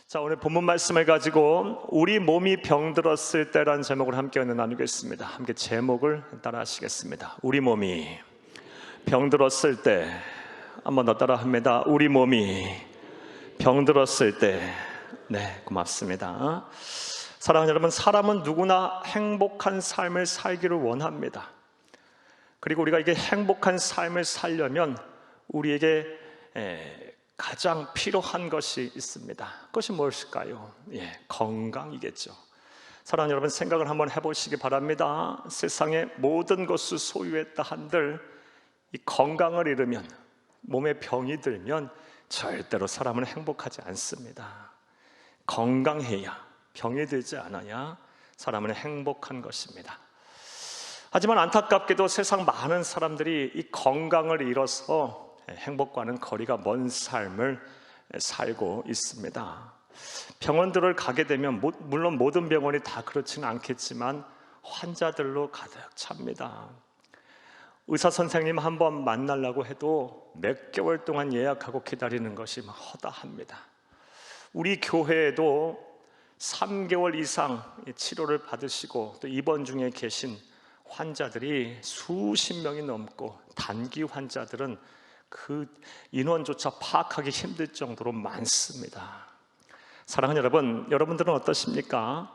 자, 오늘 본문 말씀을 가지고 우리 몸이 병들었을 때라는 제목을 함께 나누겠습니다. 함께 제목을 따라 하시겠습니다. 우리 몸이 병들었을 때. 한번 더 따라 합니다. 우리 몸이 병들었을 때. 네, 고맙습니다. 사랑하는 여러분, 사람은 누구나 행복한 삶을 살기를 원합니다. 그리고 우리가 이게 행복한 삶을 살려면 우리에게 가장 필요한 것이 있습니다. 그것이 무엇일까요? 건강이겠죠. 사랑하는 여러분, 생각을 한번 해보시기 바랍니다. 세상의 모든 것을 소유했다 한들 이 건강을 잃으면, 몸에 병이 들면 절대로 사람은 행복하지 않습니다. 건강해야, 병이 들지 않아야 사람은 행복한 것입니다. 하지만 안타깝게도 세상 많은 사람들이 이 건강을 잃어서 행복과는 거리가 먼 삶을 살고 있습니다. 병원들을 가게 되면 물론 모든 병원이 다 그렇지는 않겠지만 환자들로 가득 찹니다. 의사 선생님 한번 만나려고 해도 몇 개월 동안 예약하고 기다리는 것이 허다합니다. 우리 교회에도 3개월 이상 치료를 받으시고 또 입원 중에 계신 환자들이 수십 명이 넘고 단기 환자들은 그 인원조차 파악하기 힘들 정도로 많습니다. 사랑하는 여러분, 여러분들은 어떠십니까?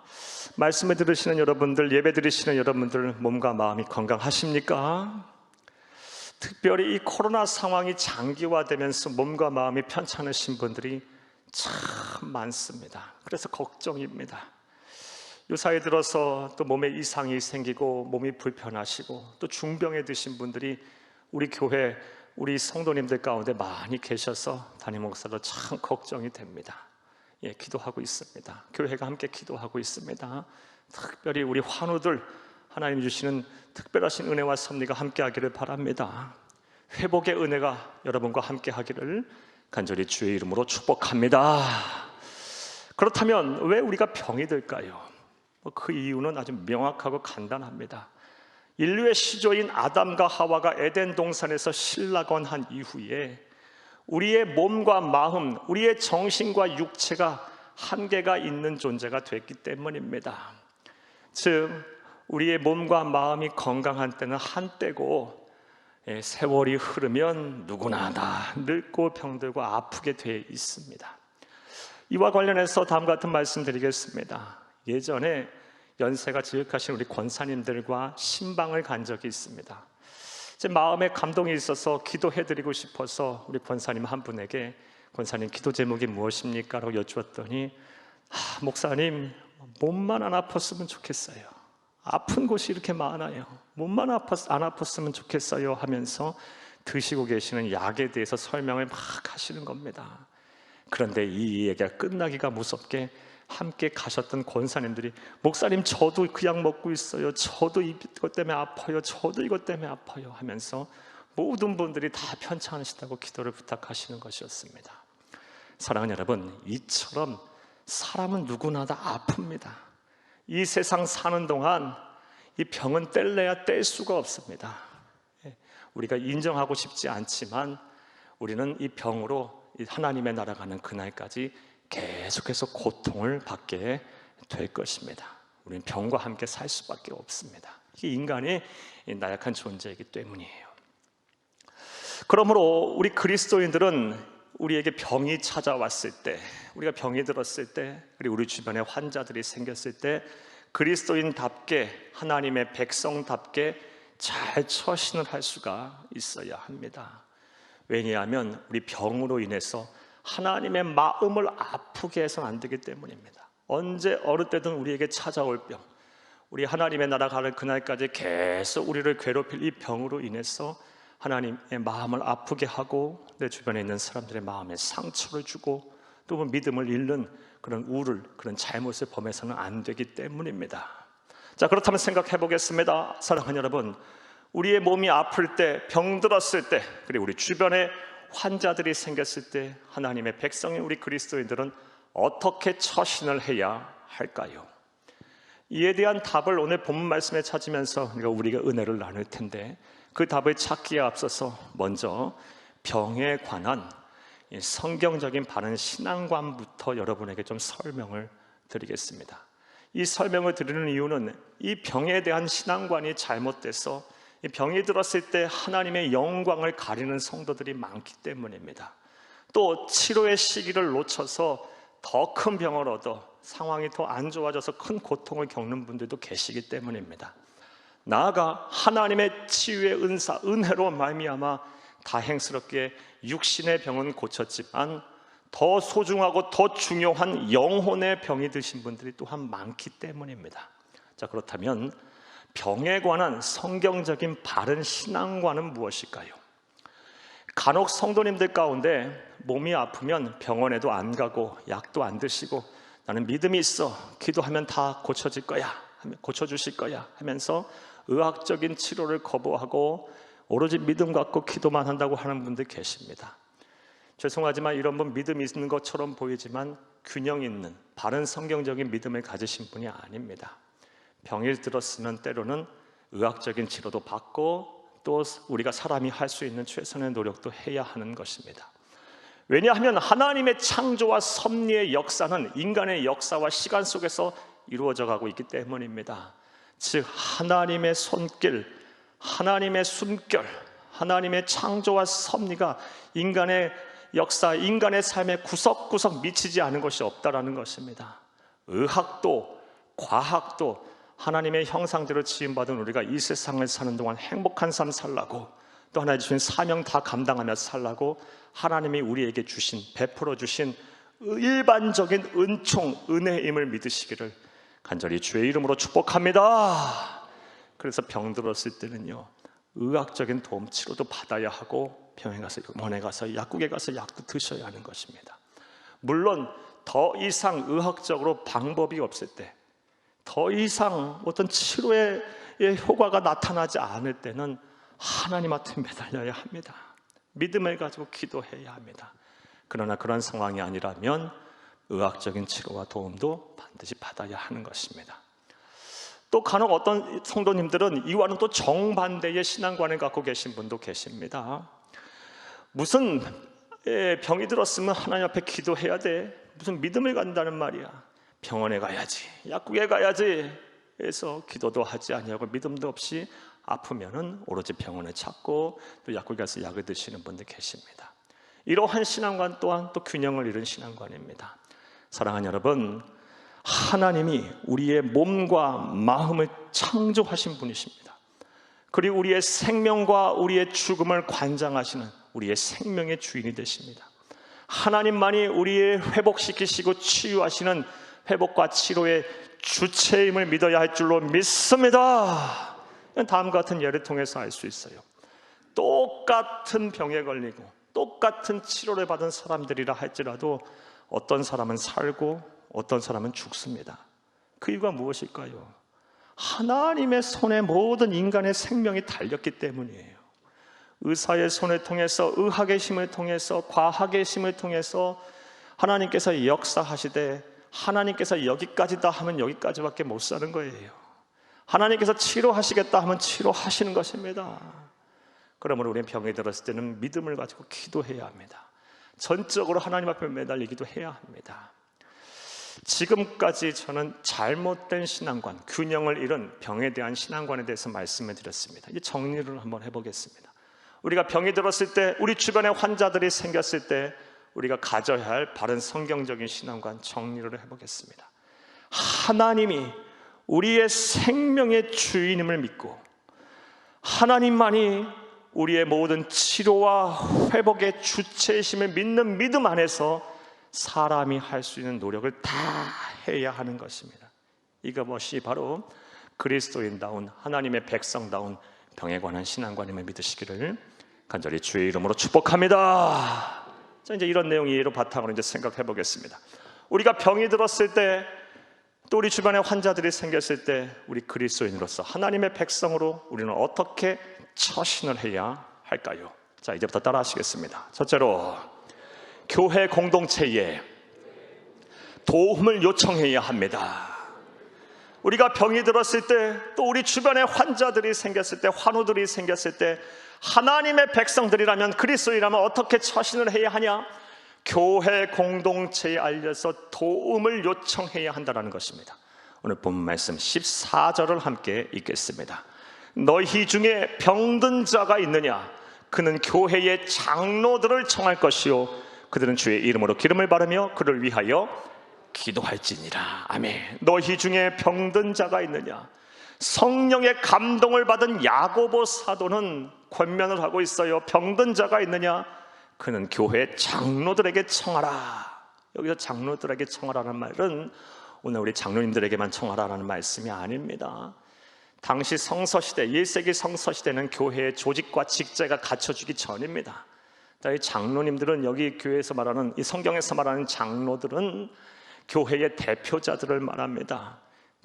말씀을 들으시는 여러분들, 예배 드리시는 여러분들, 몸과 마음이 건강하십니까? 특별히 이 코로나 상황이 장기화되면서 몸과 마음이 편찮으신 분들이 참 많습니다. 그래서 걱정입니다. 요사이 들어서 또 몸에 이상이 생기고 몸이 불편하시고 또 중병에 드신 분들이 우리 교회, 우리 성도님들 가운데 많이 계셔서 담임 목사도 참 걱정이 됩니다. 기도하고 있습니다. 교회가 함께 기도하고 있습니다. 특별히 우리 환우들, 하나님 주시는 특별하신 은혜와 섭리가 함께 하기를 바랍니다. 회복의 은혜가 여러분과 함께 하기를 간절히 주의 이름으로 축복합니다. 그렇다면 왜 우리가 병이 들까요? 그 이유는 아주 명확하고 간단합니다. 인류의 시조인 아담과 하와가 에덴 동산에서 신락원한 이후에 우리의 몸과 마음, 우리의 정신과 육체가 한계가 있는 존재가 됐기 때문입니다. 즉, 우리의 몸과 마음이 건강한 때는 한때고 세월이 흐르면 누구나 다 늙고 병들고 아프게 되어 있습니다. 이와 관련해서 다음 같은 말씀 드리겠습니다. 예전에 연세가 지극하신 우리 권사님들과 신방을 간 적이 있습니다. 제 마음에 감동이 있어서 기도해드리고 싶어서 우리 권사님 한 분에게 권사님 기도 제목이 무엇입니까? 라고 여쭈었더니 목사님, 몸만 안 아팠으면 좋겠어요. 아픈 곳이 이렇게 많아요. 몸만 안 아팠으면 좋겠어요 하면서 드시고 계시는 약에 대해서 설명을 막 하시는 겁니다. 그런데 이 얘기가 끝나기가 무섭게 함께 가셨던 권사님들이 목사님, 저도 그 약 먹고 있어요. 저도 이것 때문에 아파요. 저도 이것 때문에 아파요 하면서 모든 분들이 다 편찮으시다고 기도를 부탁하시는 것이었습니다. 사랑하는 여러분, 이처럼 사람은 누구나 다 아픕니다. 이 세상 사는 동안 이 병은 뗄래야 뗄 수가 없습니다. 우리가 인정하고 싶지 않지만 우리는 이 병으로 하나님의 나라 가는 그날까지 계속해서 고통을 받게 될 것입니다. 우리는 병과 함께 살 수밖에 없습니다. 이게 인간의 나약한 존재이기 때문이에요. 그러므로 우리 그리스도인들은 우리에게 병이 찾아왔을 때, 우리가 병이 들었을 때, 그리고 우리 주변에 환자들이 생겼을 때 그리스도인답게, 하나님의 백성답게 잘 처신을 할 수가 있어야 합니다. 왜냐하면 우리 병으로 인해서 하나님의 마음을 아프게 해서는 안 되기 때문입니다. 언제 어느 때든 우리에게 찾아올 병, 우리 하나님의 나라 가는 그날까지 계속 우리를 괴롭힐 이 병으로 인해서 하나님의 마음을 아프게 하고 내 주변에 있는 사람들의 마음에 상처를 주고 또 믿음을 잃는 그런 우를, 그런 잘못을 범해서는 안 되기 때문입니다. 자, 그렇다면 생각해 보겠습니다. 사랑하는 여러분, 우리의 몸이 아플 때, 병들었을 때, 그리고 우리 주변에 환자들이 생겼을 때 하나님의 백성인 우리 그리스도인들은 어떻게 처신을 해야 할까요? 이에 대한 답을 오늘 본문 말씀에 찾으면서 우리가 은혜를 나눌 텐데 그 답을 찾기에 앞서서 먼저 병에 관한 이 성경적인 바른 신앙관부터 여러분에게 좀 설명을 드리겠습니다. 이 설명을 드리는 이유는 이 병에 대한 신앙관이 잘못돼서 이 병이 들었을 때 하나님의 영광을 가리는 성도들이 많기 때문입니다. 또 치료의 시기를 놓쳐서 더 큰 병을 얻어 상황이 더 안 좋아져서 큰 고통을 겪는 분들도 계시기 때문입니다. 나아가 하나님의 치유의 은사, 은혜로 말미암아 다행스럽게 육신의 병은 고쳤지만 더 소중하고 더 중요한 영혼의 병이 드신 분들이 또한 많기 때문입니다. 자, 그렇다면 병에 관한 성경적인 바른 신앙관은 무엇일까요? 간혹 성도님들 가운데 몸이 아프면 병원에도 안 가고 약도 안 드시고 나는 믿음이 있어, 기도하면 다 고쳐질 거야, 고쳐주실 거야 하면서 의학적인 치료를 거부하고 오로지 믿음 갖고 기도만 한다고 하는 분들 계십니다. 죄송하지만 이런 분 믿음이 있는 것처럼 보이지만 균형 있는 바른 성경적인 믿음을 가지신 분이 아닙니다. 병이 들었으면 때로는 의학적인 치료도 받고 또 우리가 사람이 할 수 있는 최선의 노력도 해야 하는 것입니다. 왜냐하면 하나님의 창조와 섭리의 역사는 인간의 역사와 시간 속에서 이루어져 가고 있기 때문입니다. 즉 하나님의 손길, 하나님의 숨결, 하나님의 창조와 섭리가 인간의 역사, 인간의 삶에 구석구석 미치지 않은 것이 없다라는 것입니다. 의학도 과학도 하나님의 형상대로 지음받은 우리가 이 세상을 사는 동안 행복한 삶 살라고, 또 하나님 주신 사명 다 감당하며 살라고 하나님이 우리에게 주신, 베풀어 주신 일반적인 은총, 은혜임을 믿으시기를 간절히 주의 이름으로 축복합니다. 그래서 병 들었을 때는요, 의학적인 도움 치료도 받아야 하고 병원에 가서 약국에 가서 약도 드셔야 하는 것입니다. 물론 더 이상 의학적으로 방법이 없을 때, 더 이상 어떤 치료의 효과가 나타나지 않을 때는 하나님 앞에 매달려야 합니다. 믿음을 가지고 기도해야 합니다. 그러나 그런 상황이 아니라면 의학적인 치료와 도움도 반드시 받아야 하는 것입니다. 또 간혹 어떤 성도님들은 이와는 또 정반대의 신앙관을 갖고 계신 분도 계십니다. 무슨 병이 들었으면 하나님 앞에 기도해야 돼, 무슨 믿음을 갖는다는 말이야, 병원에 가야지, 약국에 가야지 해서 기도도 하지 아니하고 믿음도 없이 아프면은 오로지 병원을 찾고 또 약국에 가서 약을 드시는 분들 계십니다. 이러한 신앙관 또한 또 균형을 잃은 신앙관입니다. 사랑하는 여러분, 하나님이 우리의 몸과 마음을 창조하신 분이십니다. 그리고 우리의 생명과 우리의 죽음을 관장하시는 우리의 생명의 주인이 되십니다. 하나님만이 우리의 회복시키시고 치유하시는 회복과 치료의 주체임을 믿어야 할 줄로 믿습니다. 다음과 같은 예를 통해서 알 수 있어요. 똑같은 병에 걸리고 똑같은 치료를 받은 사람들이라 할지라도 어떤 사람은 살고 어떤 사람은 죽습니다. 그 이유가 무엇일까요? 하나님의 손에 모든 인간의 생명이 달렸기 때문이에요. 의사의 손을 통해서, 의학의 힘을 통해서, 과학의 힘을 통해서 하나님께서 역사하시되, 하나님께서 여기까지다 하면 여기까지밖에 못 사는 거예요. 하나님께서 치료하시겠다 하면 치료하시는 것입니다. 그러므로 우리는 병이 들었을 때는 믿음을 가지고 기도해야 합니다. 전적으로 하나님 앞에 매달리기도 해야 합니다. 지금까지 저는 잘못된 신앙관, 균형을 잃은 병에 대한 신앙관에 대해서 말씀을 드렸습니다. 이제 정리를 한번 해보겠습니다. 우리가 병이 들었을 때, 우리 주변에 환자들이 생겼을 때 우리가 가져야 할 바른 성경적인 신앙관 정리를 해보겠습니다. 하나님이 우리의 생명의 주인임을 믿고 하나님만이 우리의 모든 치료와 회복의 주체이심을 믿는 믿음 안에서 사람이 할 수 있는 노력을 다 해야 하는 것입니다. 이것이 바로 그리스도인다운, 하나님의 백성다운 병에 관한 신앙관임을 믿으시기를 간절히 주의 이름으로 축복합니다. 자, 이제 이런 내용 이해로 바탕으로 이제 생각해 보겠습니다. 우리가 병이 들었을 때, 또 우리 주변에 환자들이 생겼을 때, 우리 그리스도인으로서 하나님의 백성으로 우리는 어떻게 처신을 해야 할까요? 자, 이제부터 따라 하시겠습니다. 첫째로, 교회 공동체에 도움을 요청해야 합니다. 우리가 병이 들었을 때, 또 우리 주변에 환자들이 생겼을 때, 환우들이 생겼을 때, 하나님의 백성들이라면, 그리스도인이라면 어떻게 처신을 해야 하냐? 교회 공동체에 알려서 도움을 요청해야 한다는 것입니다. 오늘 본문 말씀 14절을 함께 읽겠습니다. 너희 중에 병든 자가 있느냐? 그는 교회의 장로들을 청할 것이요 그들은 주의 이름으로 기름을 바르며 그를 위하여 기도할지니라. 아멘. 너희 중에 병든 자가 있느냐? 성령의 감동을 받은 야고보 사도는 권면을 하고 있어요. 병든 자가 있느냐? 그는 교회 장로들에게 청하라. 여기서 장로들에게 청하라는 말은 오늘 우리 장로님들에게만 청하라는 말씀이 아닙니다. 당시 성서시대, 1세기 성서시대는 교회의 조직과 직제가 갖춰지기 전입니다. 이 장로님들은 여기 교회에서 말하는, 이 성경에서 말하는 장로들은 교회의 대표자들을 말합니다.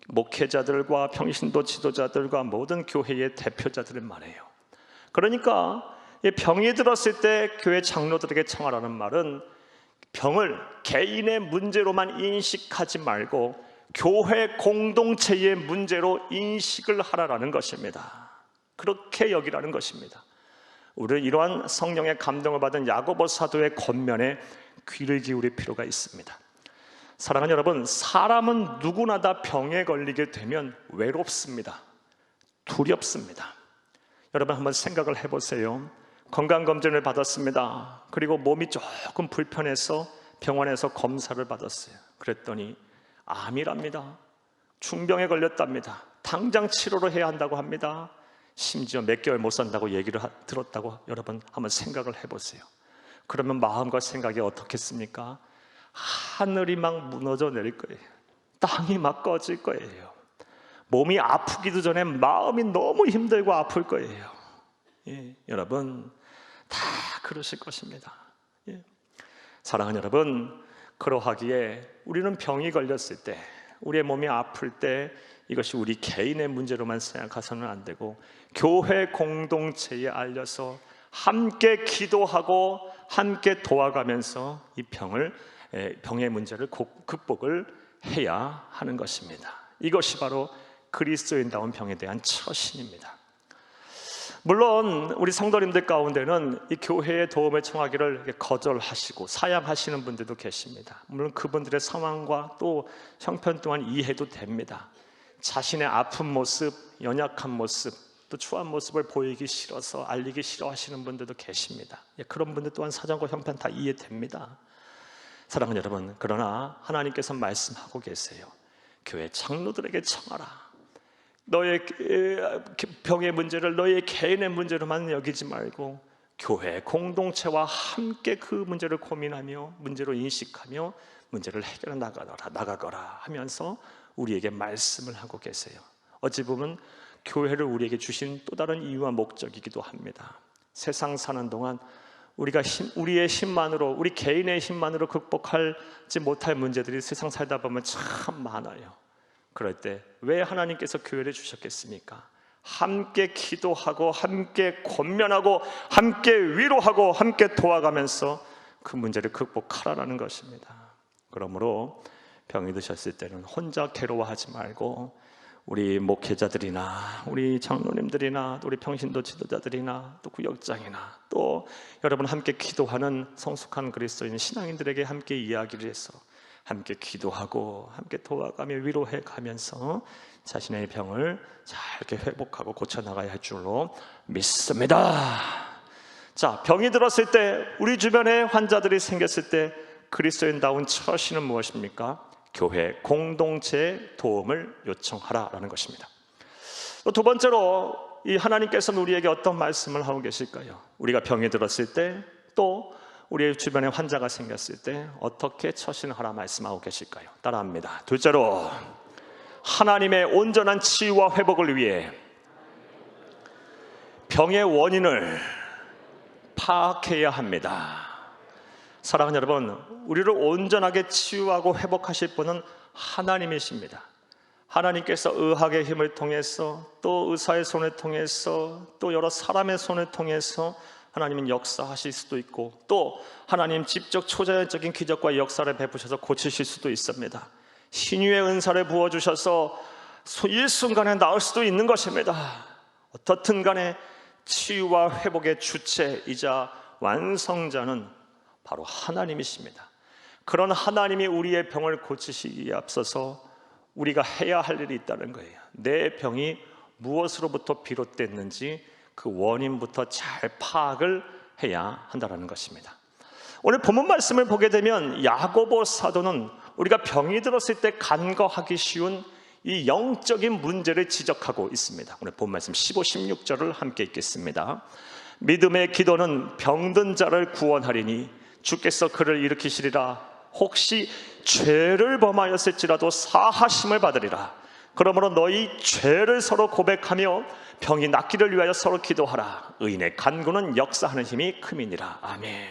목회자들과 평신도 지도자들과 모든 교회의 대표자들을 말해요. 그러니까 병이 들었을 때 교회 장로들에게 청하라는 말은 병을 개인의 문제로만 인식하지 말고 교회 공동체의 문제로 인식을 하라는 것입니다. 그렇게 여기라는 것입니다. 우리는 이러한 성령의 감동을 받은 야고보 사도의 권면에 귀를 기울일 필요가 있습니다. 사랑하는 여러분, 사람은 누구나 다 병에 걸리게 되면 외롭습니다. 두렵습니다. 여러분 한번 생각을 해보세요. 건강검진을 받았습니다. 그리고 몸이 조금 불편해서 병원에서 검사를 받았어요. 그랬더니 암이랍니다. 중병에 걸렸답니다. 당장 치료를 해야 한다고 합니다. 심지어 몇 개월 못 산다고 얘기를 들었다고 여러분 한번 생각을 해보세요. 그러면 마음과 생각이 어떻겠습니까? 하늘이 막 무너져 내릴 거예요. 땅이 막 꺼질 거예요. 몸이 아프기도 전에 마음이 너무 힘들고 아플 거예요. 예, 여러분 다 그러실 것입니다. 예. 사랑하는 여러분, 그러하기에 우리는 병이 걸렸을 때, 우리의 몸이 아플 때 이것이 우리 개인의 문제로만 생각해서는 안 되고 교회 공동체에 알려서 함께 기도하고 함께 도와가면서 이 병의 문제를 극복을 해야 하는 것입니다. 이것이 바로 그리스도인다운 병에 대한 처신입니다. 물론 우리 성도님들 가운데는 이 교회의 도움을 청하기를 거절하시고 사양하시는 분들도 계십니다. 물론 그분들의 상황과 또 형편 또한 이해도 됩니다. 자신의 아픈 모습, 연약한 모습, 또 추한 모습을 보이기 싫어서 알리기 싫어하시는 분들도 계십니다. 그런 분들 또한 사정과 형편 다 이해됩니다. 사랑하는 여러분, 그러나 하나님께서 말씀하고 계세요. 교회 장로들에게 청하라. 너의 병의 문제를 너의 개인의 문제로만 여기지 말고 교회 공동체와 함께 그 문제를 고민하며 문제로 인식하며 문제를 해결해 나가거라 하면서 우리에게 말씀을 하고 계세요. 어찌 보면 교회를 우리에게 주신 또 다른 이유와 목적이기도 합니다. 세상 사는 동안 우리의 힘만으로, 우리 개인의 힘만으로 극복하지 못할 문제들이 세상 살다 보면 참 많아요. 그럴 때 왜 하나님께서 교회를 주셨겠습니까? 함께 기도하고 함께 권면하고 함께 위로하고 함께 도와가면서 그 문제를 극복하라는 것입니다. 그러므로 병이 드셨을 때는 혼자 괴로워하지 말고 우리 목회자들이나 우리 장로님들이나 우리 평신도 지도자들이나 또 구역장이나 또 여러분 함께 기도하는 성숙한 그리스도인 신앙인들에게 함께 이야기를 해서 함께 기도하고 함께 도와가며 위로해 가면서 자신의 병을 잘 이렇게 회복하고 고쳐나가야 할 줄로 믿습니다. 자, 병이 들었을 때, 우리 주변에 환자들이 생겼을 때 그리스도인다운 처신은 무엇입니까? 교회 공동체의 도움을 요청하라라는 것입니다. 또 두 번째로 이 하나님께서는 우리에게 어떤 말씀을 하고 계실까요? 우리가 병이 들었을 때, 또 우리 주변에 환자가 생겼을 때 어떻게 처신하라 말씀하고 계실까요? 따라합니다. 둘째로 하나님의 온전한 치유와 회복을 위해 병의 원인을 파악해야 합니다. 사랑하는 여러분, 우리를 온전하게 치유하고 회복하실 분은 하나님이십니다. 하나님께서 의학의 힘을 통해서 또 의사의 손을 통해서 또 여러 사람의 손을 통해서 하나님은 역사하실 수도 있고 또 하나님 직접 초자연적인 기적과 역사를 베푸셔서 고치실 수도 있습니다. 신유의 은사를 부어주셔서 일순간에 나을 수도 있는 것입니다. 어떻든 간에 치유와 회복의 주체이자 완성자는 바로 하나님이십니다. 그런 하나님이 우리의 병을 고치시기에 앞서서 우리가 해야 할 일이 있다는 거예요. 내 병이 무엇으로부터 비롯됐는지 그 원인부터 잘 파악을 해야 한다는 것입니다. 오늘 본문 말씀을 보게 되면 야고보 사도는 우리가 병이 들었을 때 간과하기 쉬운 이 영적인 문제를 지적하고 있습니다. 오늘 본문 말씀 15, 16절을 함께 읽겠습니다. 믿음의 기도는 병든 자를 구원하리니 주께서 그를 일으키시리라. 혹시 죄를 범하였을지라도 사하심을 받으리라. 그러므로 너희 죄를 서로 고백하며 병이 낫기를 위하여 서로 기도하라. 의인의 간구는 역사하는 힘이 큼이니라. 아멘.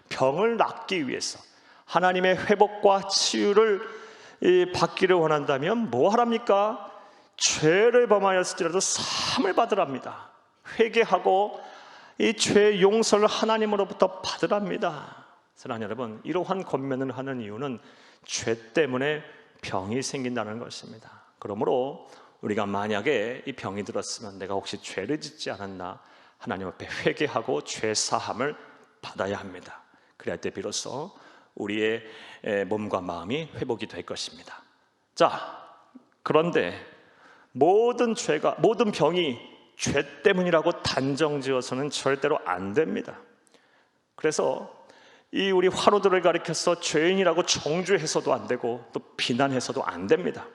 병을 낫기 위해서 하나님의 회복과 치유를 받기를 원한다면 뭐 하랍니까? 죄를 범하였을지라도 사함을 받으랍니다. 회개하고 이 죄 용서를 하나님으로부터 받으랍니다. 사랑하는 여러분, 이러한 권면을 하는 이유는 죄 때문에 병이 생긴다는 것입니다. 그러므로 우리가 만약에 이 병이 들었으면 내가 혹시 죄를 짓지 않았나 하나님 앞에 회개하고 죄 사함을 받아야 합니다. 그래야 때 비로소 우리의 몸과 마음이 회복이 될 것입니다. 자, 그런데 모든 병이 죄 때문이라고 단정지어서는 절대로 안 됩니다. 그래서 이 우리 환우들을 가리켜서 죄인이라고 정죄해서도 안 되고 또 비난해서도 안 됩니다.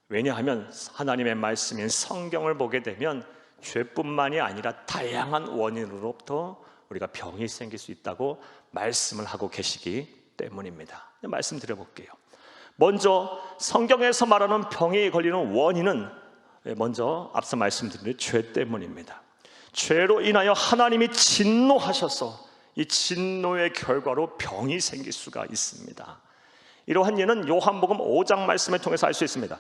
왜냐하면 하나님의 말씀인 성경을 보게 되면 죄뿐만이 아니라 다양한 원인으로부터 우리가 병이 생길 수 있다고 말씀을 하고 계시기 때문입니다. 말씀 드려볼게요. 먼저 성경에서 말하는 병에 걸리는 원인은 먼저 앞서 말씀드린 죄 때문입니다. 죄로 인하여 하나님이 진노하셔서 이 진노의 결과로 병이 생길 수가 있습니다. 이러한 예는 요한복음 5장 말씀을 통해서 알 수 있습니다.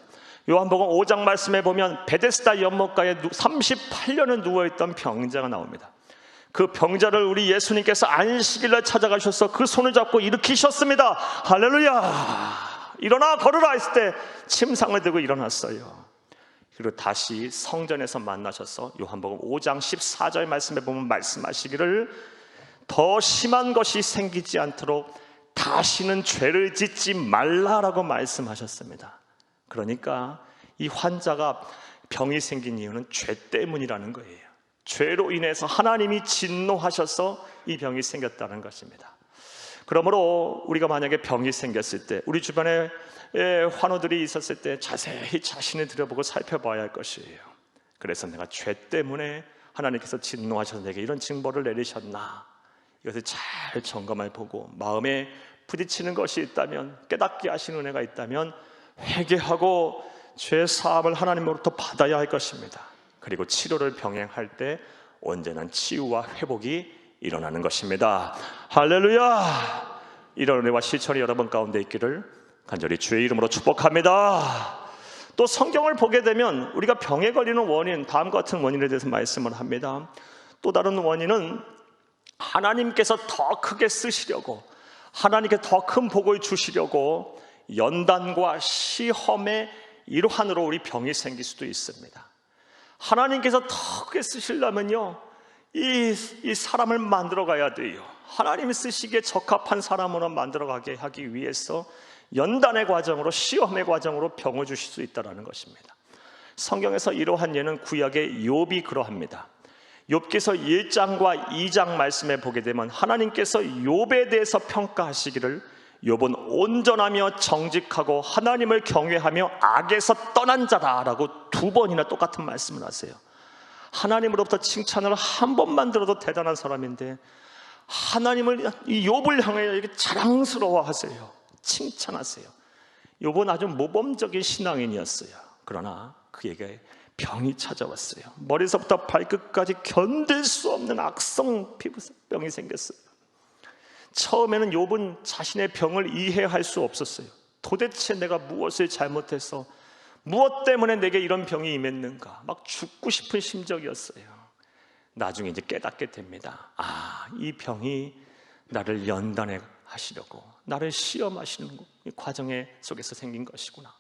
요한복음 5장 말씀에 보면 베데스다 연못가에 38년을 누워있던 병자가 나옵니다. 그 병자를 우리 예수님께서 안식일날 찾아가셔서 그 손을 잡고 일으키셨습니다. 할렐루야! 일어나 걸으라 했을 때 침상을 들고 일어났어요. 그리고 다시 성전에서 만나셔서 요한복음 5장 14절 말씀에 보면 말씀하시기를 더 심한 것이 생기지 않도록 다시는 죄를 짓지 말라라고 말씀하셨습니다. 그러니까 이 환자가 병이 생긴 이유는 죄 때문이라는 거예요. 죄로 인해서 하나님이 진노하셔서 이 병이 생겼다는 것입니다. 그러므로 우리가 만약에 병이 생겼을 때 우리 주변에 환우들이 있었을 때 자세히 자신을 들여보고 살펴봐야 할 것이에요. 그래서 내가 죄 때문에 하나님께서 진노하셔서 내게 이런 징벌을 내리셨나, 이것을 잘 점검해 보고 마음에 부딪히는 것이 있다면, 깨닫게 하시는 은혜가 있다면 회개하고 죄 사함을 하나님으로부터 받아야 할 것입니다. 그리고 치료를 병행할 때 언제나 치유와 회복이 일어나는 것입니다. 할렐루야! 이런 은혜와 실천이 여러분 가운데 있기를 간절히 주의 이름으로 축복합니다. 또 성경을 보게 되면 우리가 병에 걸리는 원인, 다음과 같은 원인에 대해서 말씀을 합니다. 또 다른 원인은 하나님께서 더 크게 쓰시려고, 하나님께 더 큰 복을 주시려고 연단과 시험의 일환으로 우리 병이 생길 수도 있습니다. 하나님께서 더 크게 쓰시려면요, 이 사람을 만들어 가야 돼요. 하나님이 쓰시기에 적합한 사람으로 만들어 가게 하기 위해서 연단의 과정으로, 시험의 과정으로 병을 주실 수 있다는 것입니다. 성경에서 이러한 예는 구약의 욥이 그러합니다. 욥기서 1장과 2장 말씀에 보게 되면 하나님께서 욥에 대해서 평가하시기를 욥은 온전하며 정직하고 하나님을 경외하며 악에서 떠난 자다라고 2번이나 똑같은 말씀을 하세요. 하나님으로부터 칭찬을 한 번만 들어도 대단한 사람인데 하나님을, 이 욥을 향해 이렇게 자랑스러워하세요. 칭찬하세요. 욥은 아주 모범적인 신앙인이었어요. 그러나 그에게 병이 찾아왔어요. 머리서부터 발끝까지 견딜 수 없는 악성 피부병이 생겼어요. 처음에는 욥은 자신의 병을 이해할 수 없었어요. 도대체 내가 무엇을 잘못해서, 무엇 때문에 내게 이런 병이 임했는가, 막 죽고 싶은 심정이었어요. 나중에 이제 깨닫게 됩니다. 아, 이 병이 나를 연단해 하시려고, 나를 시험하시는 과정의 속에서 생긴 것이구나.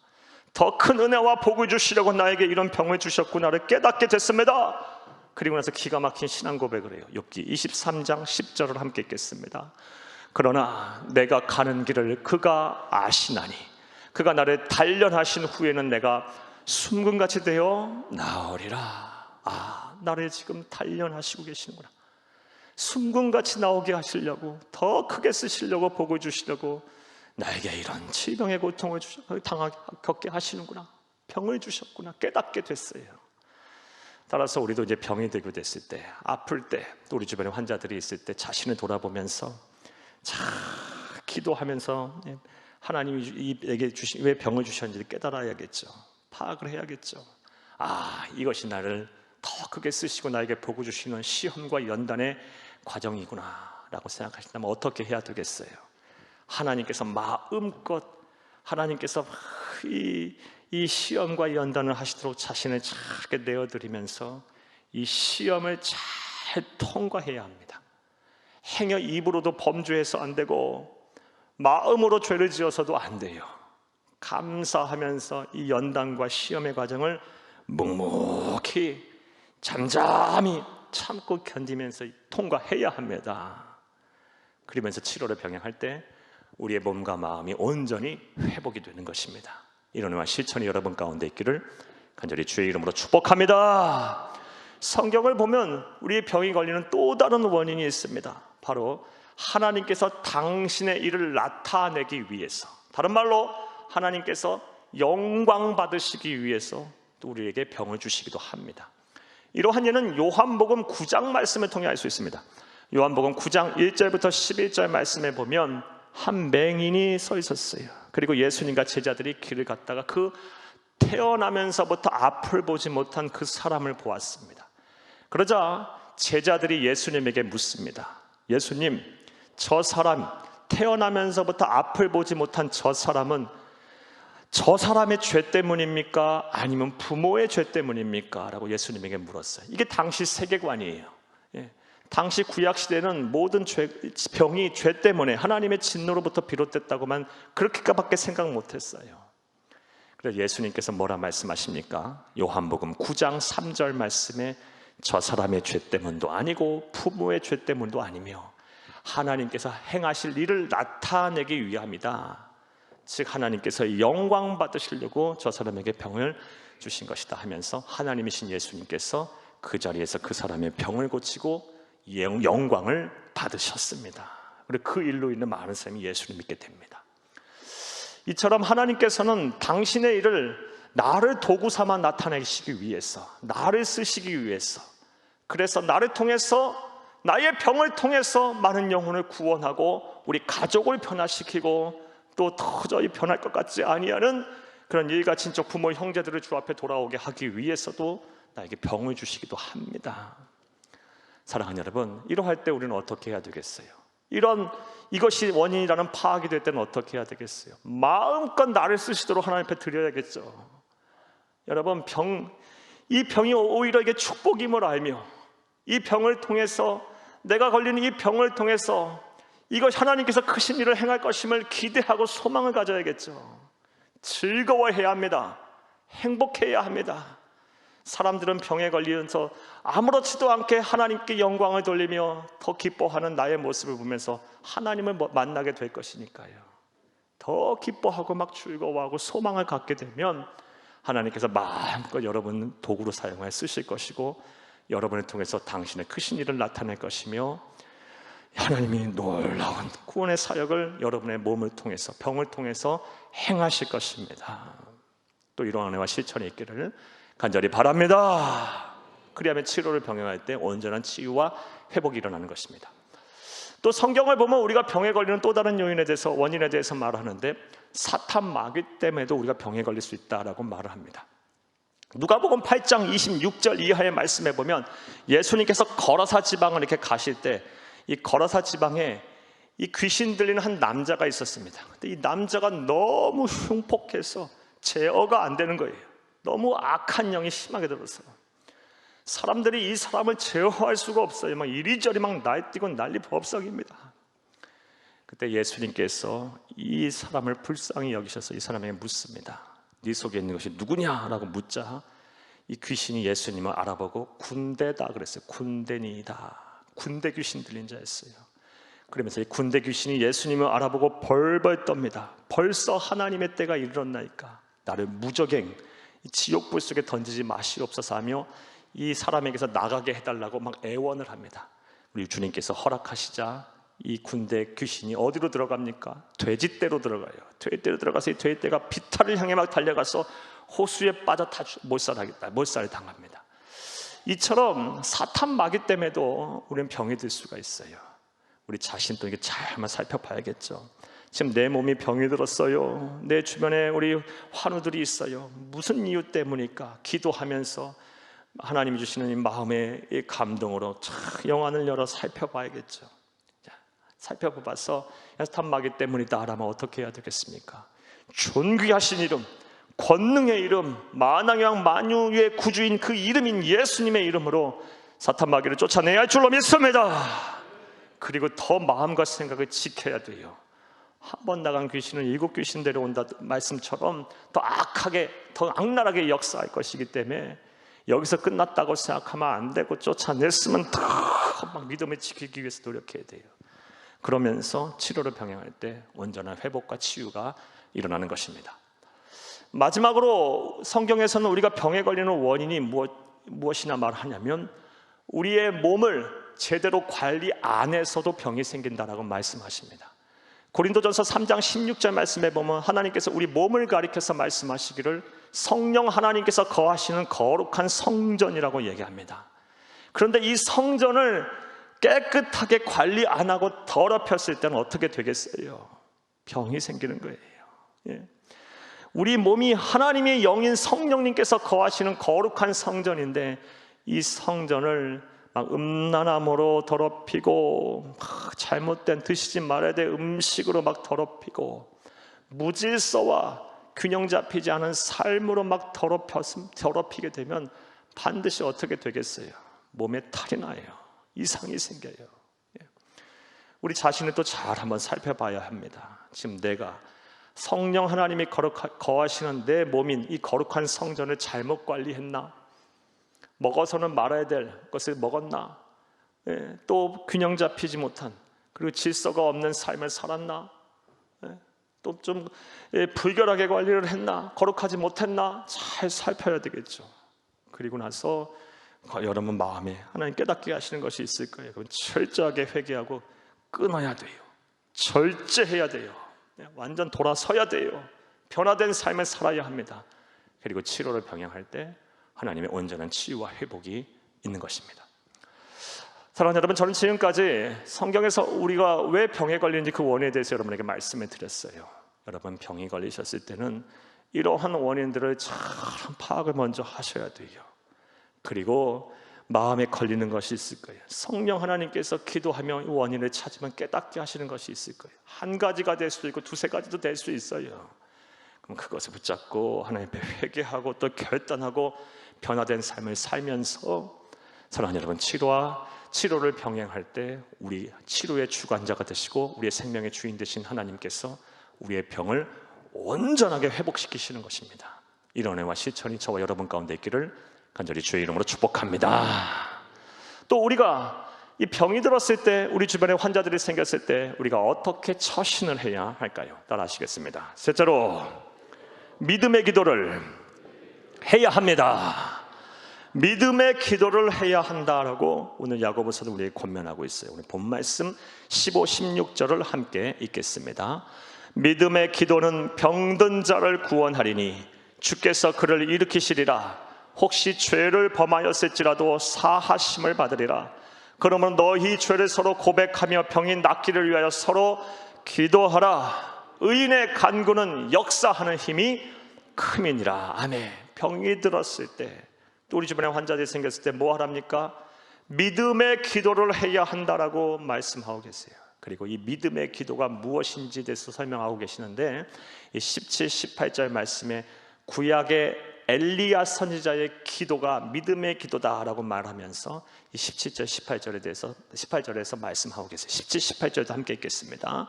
더 큰 은혜와 복을 주시려고 나에게 이런 병을 주셨구나를 깨닫게 됐습니다. 그리고 나서 기가 막힌 신앙 고백을 해요. 욥기 23장 10절을 함께 읽겠습니다. 그러나 내가 가는 길을 그가 아시나니 그가 나를 단련하신 후에는 내가 숨금같이 되어 나오리라. 나를 지금 단련하시고 계시는구나. 숨금같이 나오게 하시려고, 더 크게 쓰시려고, 복을 주시려고 나에게 이런 질병의 고통을 겪게 하시는구나. 병을 주셨구나. 깨닫게 됐어요. 따라서 우리도 이제 병이 들게 됐을 때, 아플 때, 또 우리 주변에 환자들이 있을 때 자신을 돌아보면서 기도하면서 하나님이 에게 왜 병을 주셨는지 깨달아야겠죠. 파악을 해야겠죠. 이것이 나를 더 크게 쓰시고 나에게 복을 주시는 시험과 연단의 과정이구나 라고 생각하신다면 어떻게 해야 되겠어요? 하나님께서 마음껏 하나님께서 이 시험과 연단을 하시도록 자신을 잘 내어드리면서 이 시험을 잘 통과해야 합니다. 행여 입으로도 범죄해서 안 되고 마음으로 죄를 지어서도 안 돼요. 감사하면서 이 연단과 시험의 과정을 묵묵히 잠잠히 참고 견디면서 통과해야 합니다. 그러면서 치료를 병행할 때 우리의 몸과 마음이 온전히 회복이 되는 것입니다. 이런 의와 실천이 여러분 가운데 있기를 간절히 주의 이름으로 축복합니다. 성경을 보면 우리의 병이 걸리는 또 다른 원인이 있습니다. 바로 하나님께서 당신의 일을 나타내기 위해서, 다른 말로 하나님께서 영광 받으시기 위해서 또 우리에게 병을 주시기도 합니다. 이러한 예는 요한복음 9장 말씀을 통해 알 수 있습니다. 요한복음 9장 1절부터 11절 말씀에 보면 한 맹인이 서 있었어요. 그리고 예수님과 제자들이 길을 갔다가 그 태어나면서부터 앞을 보지 못한 그 사람을 보았습니다. 그러자 제자들이 예수님에게 묻습니다. 예수님, 저 사람, 태어나면서부터 앞을 보지 못한 저 사람은 저 사람의 죄 때문입니까? 아니면 부모의 죄 때문입니까? 라고 예수님에게 물었어요. 이게 당시 세계관이에요. 당시 구약시대는 모든 병이 죄 때문에 하나님의 진노로부터 비롯됐다고만 그렇게밖에 생각 못했어요. 그래서 예수님께서 뭐라 말씀하십니까? 요한복음 9장 3절 말씀에 저 사람의 죄 때문도 아니고 부모의 죄 때문도 아니며 하나님께서 행하실 일을 나타내기 위함이다. 즉 하나님께서 영광 받으시려고 저 사람에게 병을 주신 것이다 하면서 하나님이신 예수님께서 그 자리에서 그 사람의 병을 고치고 영광을 받으셨습니다. 그리고 그 일로 인해 많은 사람이 예수를 믿게 됩니다. 이처럼 하나님께서는 당신의 일을 나를 도구 삼아 나타내시기 위해서, 나를 쓰시기 위해서, 그래서 나를 통해서, 나의 병을 통해서 많은 영혼을 구원하고 우리 가족을 변화시키고 또 도저히 변할 것 같지 아니하는 그런 일가 친척 부모 형제들을 주 앞에 돌아오게 하기 위해서도 나에게 병을 주시기도 합니다. 사랑하는 여러분, 이러할 때 우리는 어떻게 해야 되겠어요? 이것이 원인이라는 파악이 될 때는 어떻게 해야 되겠어요? 마음껏 나를 쓰시도록 하나님 앞에 드려야겠죠. 여러분, 이 병이 오히려 이게 축복임을 알며 이 병을 통해서, 내가 걸리는 이 병을 통해서 이것 하나님께서 크신 일을 행할 것임을 기대하고 소망을 가져야겠죠. 즐거워해야 합니다. 행복해야 합니다. 사람들은 병에 걸리면서 아무렇지도 않게 하나님께 영광을 돌리며 더 기뻐하는 나의 모습을 보면서 하나님을 만나게 될 것이니까요. 더 기뻐하고 막 즐거워하고 소망을 갖게 되면 하나님께서 마음껏 여러분 도구로 사용해 쓰실 것이고 여러분을 통해서 당신의 크신 일을 나타낼 것이며 하나님이 놀라운 구원의 사역을 여러분의 몸을 통해서, 병을 통해서 행하실 것입니다. 또 이러한 은혜와 실천이 있기를 간절히 바랍니다. 그리하면 치료를 병행할 때 온전한 치유와 회복이 일어나는 것입니다. 또 성경을 보면 우리가 병에 걸리는 또 다른 원인에 대해서 말하는데 사탄 마귀 때문에도 우리가 병에 걸릴 수 있다라고 말을 합니다. 누가복음 8장 26절 이하의 말씀에 보면 예수님께서 거라사 지방을 이렇게 가실 때 이 거라사 지방에 이 귀신 들리는 한 남자가 있었습니다. 근데 이 남자가 너무 흉폭해서 제어가 안 되는 거예요. 너무 악한 영이 심하게 들었어요. 사람들이 이 사람을 제어할 수가 없어요. 막 이리저리 막 날뛰고 난리 법석입니다. 그때 예수님께서 이 사람을 불쌍히 여기셔서 이 사람에게 묻습니다. 네 속에 있는 것이 누구냐? 라고 묻자 이 귀신이 예수님을 알아보고 군대다 그랬어요. 군대니다. 군대 귀신 들린 자였어요. 그러면서 이 군대 귀신이 예수님을 알아보고 벌벌 떱니다. 벌써 하나님의 때가 이르렀나이까 나를 무적행 지옥불 속에 던지지 마시옵소서 하며 이 사람에게서 나가게 해달라고 막 애원을 합니다. 우리 주님께서 허락하시자 이 군대 귀신이 어디로 들어갑니까? 돼지떼로 들어가요. 돼지떼로 들어가서 이 돼지떼가 비탈을 향해 막 달려가서 호수에 빠져 몰살을 당합니다. 이처럼 사탄 마귀 때문에도 우리는 병이 들 수가 있어요. 우리 자신도 이게 잘 한번 살펴봐야겠죠. 지금 내 몸이 병이 들었어요. 내 주변에 우리 환우들이 있어요. 무슨 이유 때문일까? 기도하면서 하나님이 주시는 이 마음의 이 감동으로 영안을 열어 살펴봐야겠죠. 살펴봐서 사탄 마귀 때문이다라면 어떻게 해야 되겠습니까? 존귀하신 이름, 권능의 이름, 만왕의 왕 만유의 구주인 그 이름인 예수님의 이름으로 사탄 마귀를 쫓아내야 할 줄로 믿습니다. 그리고 더 마음과 생각을 지켜야 돼요. 한 번 나간 귀신은 7 귀신 데려온다 말씀처럼 더 악하게, 더 악랄하게 역사할 것이기 때문에 여기서 끝났다고 생각하면 안 되고 쫓아냈으면 더 막 믿음을 지키기 위해서 노력해야 돼요. 그러면서 치료를 병행할 때 온전한 회복과 치유가 일어나는 것입니다. 마지막으로 성경에서는 우리가 병에 걸리는 원인이 무엇이나 말하냐면 우리의 몸을 제대로 관리 안 해서도 병이 생긴다라고 말씀하십니다. 고린도전서 3장 16절 말씀에 보면 하나님께서 우리 몸을 가리켜서 말씀하시기를 성령 하나님께서 거하시는 거룩한 성전이라고 얘기합니다. 그런데 이 성전을 깨끗하게 관리 안 하고 더럽혔을 때는 어떻게 되겠어요? 병이 생기는 거예요. 예. 우리 몸이 하나님의 영인 성령님께서 거하시는 거룩한 성전인데 이 성전을 막 음란함으로 더럽히고 잘못된 드시지 말아야 될 음식으로 막 더럽히고 무질서와 균형 잡히지 않은 삶으로 막 더럽히게 되면 반드시 어떻게 되겠어요? 몸에 탈이 나요. 이상이 생겨요. 우리 자신을 또 잘 한번 살펴봐야 합니다. 지금 내가 성령 하나님이 거하시는 내 몸인 이 거룩한 성전을 잘못 관리했나? 먹어서는 말아야 될 것을 먹었나? 또 균형 잡히지 못한 그리고 질서가 없는 삶을 살았나? 또 좀 불결하게 관리를 했나? 거룩하지 못했나? 잘 살펴야 되겠죠. 그리고 나서 여러분 마음에 하나님 깨닫게 하시는 것이 있을 거예요. 그럼 철저하게 회개하고 끊어야 돼요. 절제해야 돼요. 완전 돌아서야 돼요. 변화된 삶을 살아야 합니다. 그리고 치료를 병행할 때 하나님의 온전한 치유와 회복이 있는 것입니다. 사랑하는 여러분, 저는 지금까지 성경에서 우리가 왜 병에 걸리는지 그 원인에 대해서 여러분에게 말씀을 드렸어요. 여러분 병이 걸리셨을 때는 이러한 원인들을 잘 파악을 먼저 하셔야 돼요. 그리고 마음에 걸리는 것이 있을 거예요. 성령 하나님께서 기도하며 이 원인을 찾으면 깨닫게 하시는 것이 있을 거예요. 한 가지가 될 수도 있고 두세 가지도 될 수 있어요. 그럼 그것을 붙잡고 하나님 앞에 회개하고 또 결단하고 변화된 삶을 살면서 사랑하는 여러분, 치료를 병행할 때 우리 치료의 주관자가 되시고 우리의 생명의 주인 되신 하나님께서 우리의 병을 온전하게 회복시키시는 것입니다. 이런 은혜와 실천이 저와 여러분 가운데 있기를 간절히 주의 이름으로 축복합니다. 또 우리가 이 병이 들었을 때, 우리 주변에 환자들이 생겼을 때 우리가 어떻게 처신을 해야 할까요? 따라 하시겠습니다. 셋째로 믿음의 기도를 해야 합니다. 믿음의 기도를 해야 한다라고 오늘 야고보서도 우리에게 권면하고 있어요. 오늘 본 말씀 15, 16절을 함께 읽겠습니다. 믿음의 기도는 병든 자를 구원하리니 주께서 그를 일으키시리라. 혹시 죄를 범하였을지라도 사하심을 받으리라. 그러면 너희 죄를 서로 고백하며 병이 낫기를 위하여 서로 기도하라. 의인의 간구는 역사하는 힘이 큼이니라. 아멘. 병이 들었을 때, 또 우리 주변에 환자들이 생겼을 때 뭐 하랍니까? 믿음의 기도를 해야 한다라고 말씀하고 계세요. 그리고 이 믿음의 기도가 무엇인지에 대해서 설명하고 계시는데, 이 17, 18절 말씀에 구약의 엘리야 선지자의 기도가 믿음의 기도다라고 말하면서 이 17절, 18절에 대해서 18절에서 말씀하고 계세요. 17, 18절도 함께 읽겠습니다.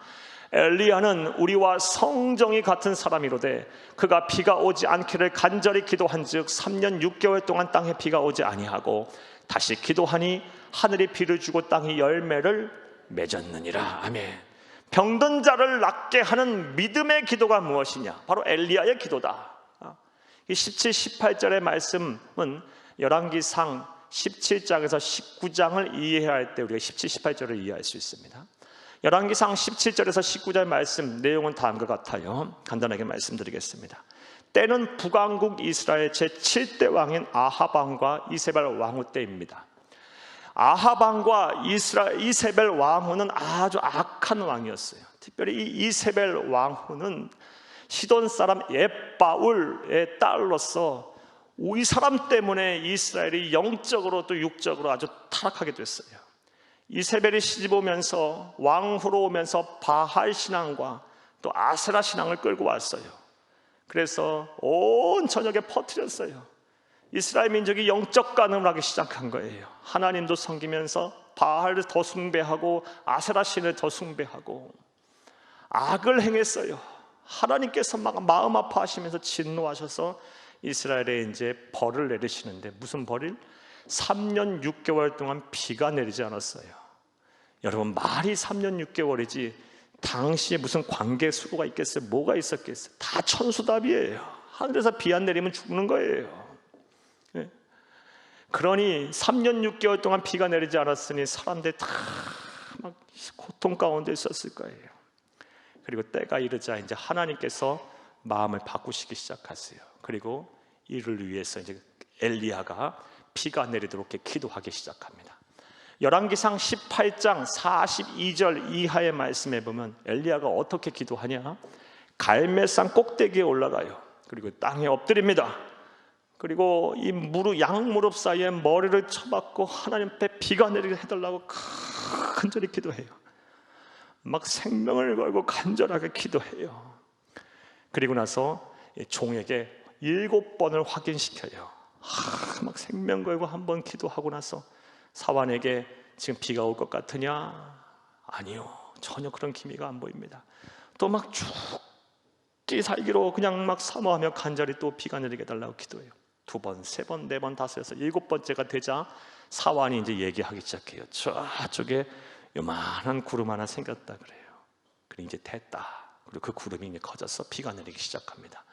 엘리야는 우리와 성정이 같은 사람이로되 그가 비가 오지 않기를 간절히 기도한즉 3년 6개월 동안 땅에 비가 오지 아니하고 다시 기도하니 하늘이 비를 주고 땅이 열매를 맺었느니라. 아멘. 병든 자를 낫게 하는 믿음의 기도가 무엇이냐? 바로 엘리야의 기도다. 이 17, 18절의 말씀은 열왕기상 17장에서 19장을 이해할 때 우리가 17, 18절을 이해할 수 있습니다. 열왕기상 17절에서 19절 말씀 내용은 다음과 같아요. 간단하게 말씀드리겠습니다. 때는 북왕국 이스라엘 제7대 왕인 아합 왕과 이세벨 왕후 때입니다. 아합 왕과 이세벨 왕후는 아주 악한 왕이었어요. 특별히 이 이세벨 왕후는 시돈 사람 옙바울의 딸로서 이 사람 때문에 이스라엘이 영적으로 또 육적으로 아주 타락하게 됐어요. 이세벨이 시집 오면서 왕후로 오면서 바할 신앙과 또 아세라 신앙을 끌고 왔어요. 그래서 온 전역에 퍼뜨렸어요. 이스라엘 민족이 영적 간음을 하기 시작한 거예요. 하나님도 섬기면서 바알을 더 숭배하고 아세라 신을 더 숭배하고 악을 행했어요. 하나님께서 막 마음 아파하시면서 진노하셔서 이스라엘에 이제 벌을 내리시는데, 무슨 벌을? 3년 6개월 동안 비가 내리지 않았어요. 여러분, 말이 3년 6개월이지 당시에 무슨 관계 수고가 있겠어요? 뭐가 있었겠어요? 다 천수답이에요. 하늘에서 비 안 내리면 죽는 거예요. 그러니 3년 6개월 동안 비가 내리지 않았으니 사람들이 다 막 고통 가운데 있었을 거예요. 그리고 때가 이르자 이제 하나님께서 마음을 바꾸시기 시작하세요. 그리고 이를 위해서 이제 엘리야가 비가 내리도록 이렇게 기도하기 시작합니다. 열왕기상 18장 42절 이하의 말씀에 보면 엘리야가 어떻게 기도하냐? 갈멜산 꼭대기에 올라가요. 그리고 땅에 엎드립니다. 그리고 이 양무릎 사이에 머리를 쳐박고 하나님 앞에 비가 내리게 해달라고 간절히 기도해요. 막 생명을 걸고 간절하게 기도해요. 그리고 나서 종에게 7번을 확인시켜요. 막 생명 걸고 한번 기도하고 나서 사환에게 지금 비가 올 것 같으냐? 아니요, 전혀 그런 기미가 안 보입니다. 또 막 죽기 살기로 그냥 막 사모하며 간절히 또 비가 내리게 해달라고 기도해요. 2번, 3번, 4번, 5, 6, 7번째가 되자 사환이 이제 얘기하기 시작해요. 저쪽에 요만한 구름 하나 생겼다 그래요. 그리고 이제 됐다. 그리고 그 구름이 이제 커져서 비가 내리기 시작합니다.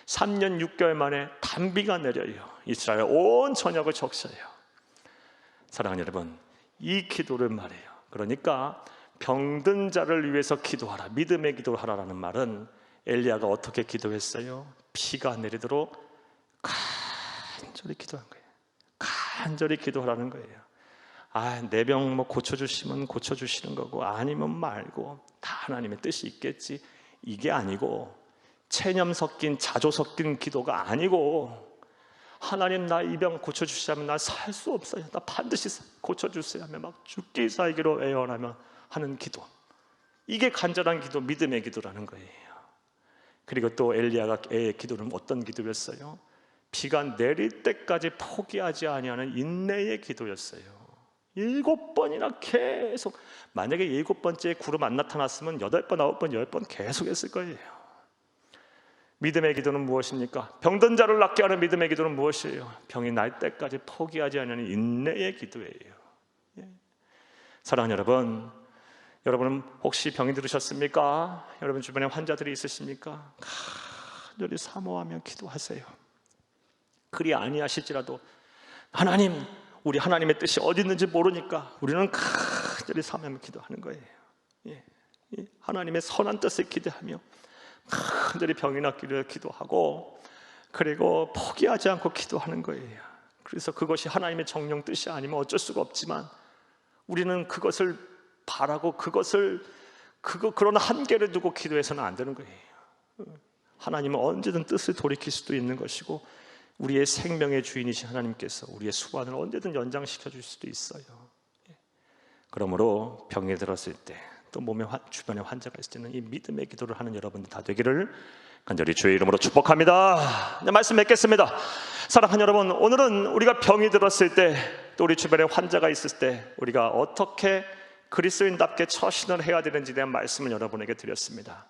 3년 6개월 만에 단비가 내려요. 이스라엘 온 전역을 적셔요. 사랑하는 여러분, 이 기도를 말해요. 그러니까 병든 자를 위해서 기도하라, 믿음의 기도를 하라라는 말은 엘리야가 어떻게 기도했어요? 비가 내리도록 간절히 기도한 거예요. 간절히 기도하라는 거예요. 내 병 뭐 고쳐주시면 고쳐주시는 거고 아니면 말고 다 하나님의 뜻이 있겠지, 이게 아니고 체념 섞인 자조 섞인 기도가 아니고 하나님 나 이 병 고쳐주시면 나 살 수 없어요, 나 반드시 고쳐주세요 하며 막 죽기 살기로 애원하며 하는 기도, 이게 간절한 기도, 믿음의 기도라는 거예요. 그리고 또 엘리야가 기도는 어떤 기도였어요? 비가 내릴 때까지 포기하지 아니하는 인내의 기도였어요. 7번이나 계속, 만약에 7번째 구름 안 나타났으면 8번, 9번, 10번 계속 했을 거예요. 믿음의 기도는 무엇입니까? 병든 자를 낫게 하는 믿음의 기도는 무엇이에요? 병이 날 때까지 포기하지 않는 인내의 기도예요. 사랑하는 여러분, 여러분은 혹시 병이 들으셨습니까? 여러분 주변에 환자들이 있으십니까? 간절히 사모하며 기도하세요. 그리 아니하실지라도 하나님, 우리 하나님의 뜻이 어디 있는지 모르니까 우리는 간절히 사모하며 기도하는 거예요. 하나님의 선한 뜻을 기대하며 간절히 병이 낫기를 기도하고, 그리고 포기하지 않고 기도하는 거예요. 그래서 그것이 하나님의 정령 뜻이 아니면 어쩔 수가 없지만 우리는 그것을 바라고 그런 한계를 두고 기도해서는 안 되는 거예요. 하나님은 언제든 뜻을 돌이킬 수도 있는 것이고 우리의 생명의 주인이신 하나님께서 우리의 수완을 언제든 연장시켜 줄 수도 있어요. 그러므로 병에 들었을 때, 또 몸에 주변에 환자가 있을 때는 이 믿음의 기도를 하는 여러분들 다 되기를 간절히 주의 이름으로 축복합니다. 말씀 맺겠습니다. 사랑하는 여러분, 오늘은 우리가 병이 들었을 때, 또 우리 주변에 환자가 있을 때 우리가 어떻게 그리스도인답게 처신을 해야 되는지에 대한 말씀을 여러분에게 드렸습니다.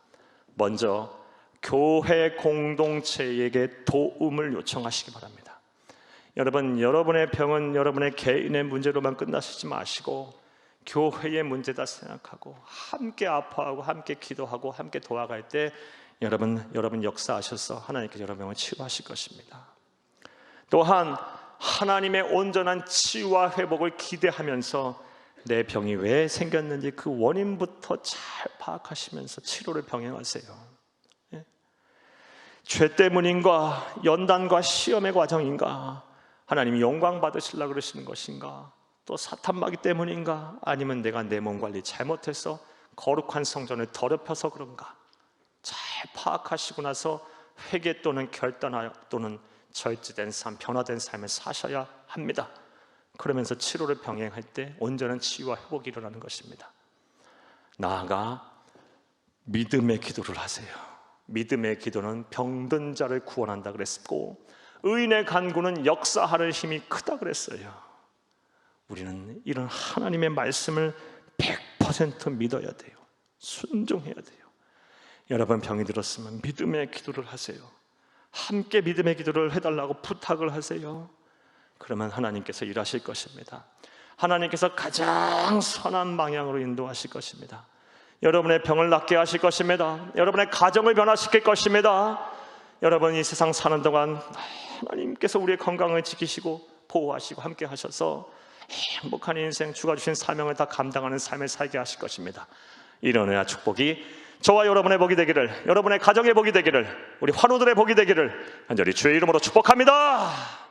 먼저 교회 공동체에게 도움을 요청하시기 바랍니다. 여러분, 여러분의 병은 여러분의 개인의 문제로만 끝나시지 마시고 교회의 문제다 생각하고 함께 아파하고 함께 기도하고 함께 도와갈 때 여러분 역사하셔서 하나님께서 여러분을 치유하실 것입니다. 또한 하나님의 온전한 치유와 회복을 기대하면서 내 병이 왜 생겼는지 그 원인부터 잘 파악하시면서 치료를 병행하세요. 예? 죄 때문인가? 연단과 시험의 과정인가? 하나님이 영광 받으시려고 그러시는 것인가? 또 사탄마귀 때문인가? 아니면 내가 내 몸 관리 잘못해서 거룩한 성전을 더럽혀서 그런가? 잘 파악하시고 나서 회개 또는 결단 또는 절제된 삶, 변화된 삶을 사셔야 합니다. 그러면서 치료를 병행할 때 온전한 치유와 회복이 일어나는 것입니다. 나아가 믿음의 기도를 하세요. 믿음의 기도는 병든 자를 구원한다 그랬고 의인의 간구는 역사하는 힘이 크다 그랬어요. 우리는 이런 하나님의 말씀을 100% 믿어야 돼요. 순종해야 돼요. 여러분 병이 들었으면 믿음의 기도를 하세요. 함께 믿음의 기도를 해달라고 부탁을 하세요. 그러면 하나님께서 일하실 것입니다. 하나님께서 가장 선한 방향으로 인도하실 것입니다. 여러분의 병을 낫게 하실 것입니다. 여러분의 가정을 변화시킬 것입니다. 여러분 이 세상 사는 동안 하나님께서 우리의 건강을 지키시고 보호하시고 함께 하셔서 행복한 인생, 주가 주신 사명을 다 감당하는 삶을 살게 하실 것입니다. 이런 은혜와 축복이 저와 여러분의 복이 되기를, 여러분의 가정의 복이 되기를, 우리 환우들의 복이 되기를 간절히 주의 이름으로 축복합니다.